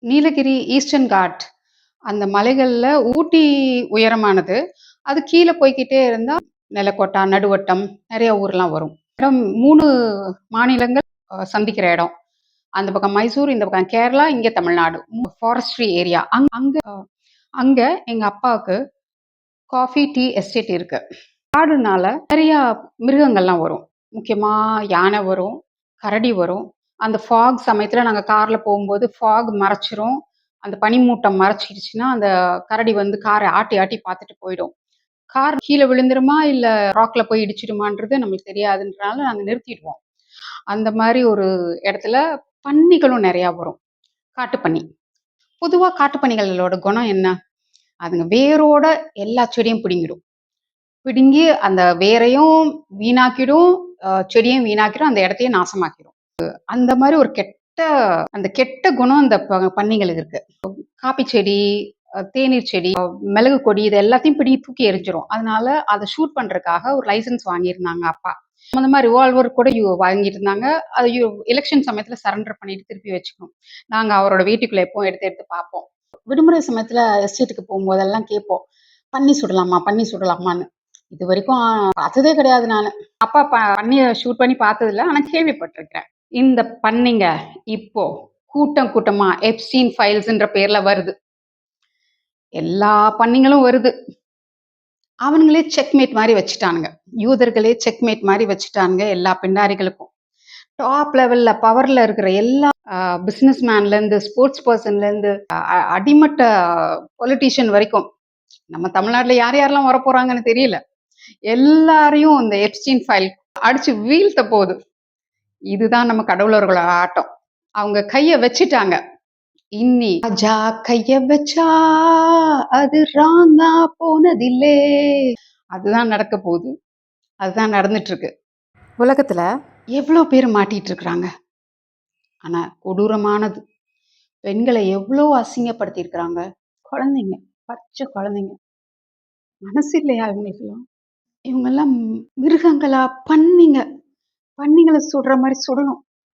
Nilgiri eastern God அந்த மலைகள்ல ஊட்டி உயரமானது. அது கீழ போய்க்கிட்டே இருந்தா நிலக்கோட்டா, நடுவட்டம் நெறைய ஊர்லாம் வரும். இடம் 3 மாநிலங்கள் சந்திக்கிற இடம். அந்த பக்கம் மைசூர், இந்த பக்கம் கேரளா, இங்க தமிழ்நாடு. Forestry area. அங்க எங்க அப்பாவுக்கு காஃபி, டீ எஸ்டேட் இருக்கு. காடுனால நெறையா மிருகங்கள்லாம் வரும். முக்கியமா யானை வரும், கரடி வரும். அந்த ஃபாக் சமயத்துல நாங்க கார்ல போகும்போது ஃபாக் மறைச்சிரும். அந்த பனிமூட்டம் மறைச்சிருச்சுன்னா, அந்த கரடி வந்து கார ஆட்டி ஆட்டி பார்த்துட்டு போயிடும். கார் கீழ விழுந்துருமா, இல்ல ராக்ல போய் இடிச்சிடுமான்றது நம்மளுக்கு தெரியாதுன்றனால நாங்க நிறுத்திடுவோம். அந்த மாரி ஒரு இடத்துல பன்னிகளும் நெறையா வரும். காட்டுப்பன்னி. பொதுவா காட்டுப்பன்னிகளோட குணம் என்ன? அதுங்க வேரோட எல்லா செடியும் பிடுங்கிடும். பிடுங்கி அந்த வேரையும் வீணாக்கிடும், செடியையும் வீணாக்கிடும், அந்த இடத்தையும் நாசமாக்கிடும். அந்த மாரி ஒரு அந்த கெட்ட குணம் அந்த பன்னிங்களுக்கு இருக்கு. காப்பி செடி, தேநீர் செடி, மிளகு கொடி இது எல்லாத்தையும் பிடுங்கி தூக்கி எறிஞ்சிரும். அதனால அத ஷூட் பண்றதுக்காக ஒரு லைசென்ஸ் வாங்கியிருந்தாங்க அப்பா. சம்மந்தமா ரிவால்வர் கூட வாங்கிட்டு இருந்தாங்க. அது எலக்ஷன் சமயத்துல சரண்டர் பண்ணிட்டு திருப்பி வச்சுக்கணும். நாங்க அவரோட வீட்டுக்குள்ள எப்பவும் எடுத்து எடுத்து பார்ப்போம். விடுமுறை சமயத்துல எஸ்டேட்டுக்கு போகும்போதெல்லாம் கேட்போம். பன்னி சுடலாமா? பன்னி சுடலாமான்னு. இதுவரைக்கும் பார்த்ததே கிடையாது நானு. அப்பா பன்னிய ஷூட் பண்ணி பார்த்ததில்ல. ஆனா கேள்விப்பட்டிருக்கிறேன். இந்த பன்னிங்க இப்போ கூட்டம் கூட்டமா எப்ஸ்டீன் ஃபைல்ஸ்ன்ற பேர்ல வருது. எல்லா பன்னிங்களும் வருது. அவனுங்களே செக்மேட் மாரி வச்சுட்டானுங்க. யூதர்களே செக்மேட் மாரி வச்சுட்டானுங்க எல்லா பிண்டாரிகளுக்கும். டாப் லெவல்ல பவர்ல இருக்கிற எல்லா பிசினஸ் மேன்லேருந்து, ஸ்போர்ட்ஸ் பர்சன்லேருந்து, அடிமட்ட பொலிட்டீஷியன் வரைக்கும். நம்ம தமிழ்நாட்டுல யார் யாரெல்லாம் வரப்போறாங்கன்னு தெரியல. எல்லாரையும் இந்த எப்ஸ்டீன் ஃபைல் அடிச்சு வீழ்த்த போகுது. இதுதான் நம்ம கடவுளர்களோட ஆட்டம். அவங்க கைய வச்சுட்டாங்க. இன்னி ராஜா கைய வச்சா அது ராங்கா போனதில்லே. அதுதான் நடக்க போகுது. அதுதான் நடந்துட்டு இருக்கு. உலகத்துல எவ்வளோ பேர் மாட்டிட்டு இருக்கிறாங்க. ஆனா கொடூரமானது. பெண்களை எவ்வளோ அசிங்கப்படுத்தி இருக்கிறாங்க. குழந்தைங்க, பச்சை குழந்தைங்க. மனசு இல்லையா இவங்களுக்கெல்லாம்? இவங்கெல்லாம் மிருகங்களா? பன்னிங்களை சுடுற மாதிரி சுடணும்.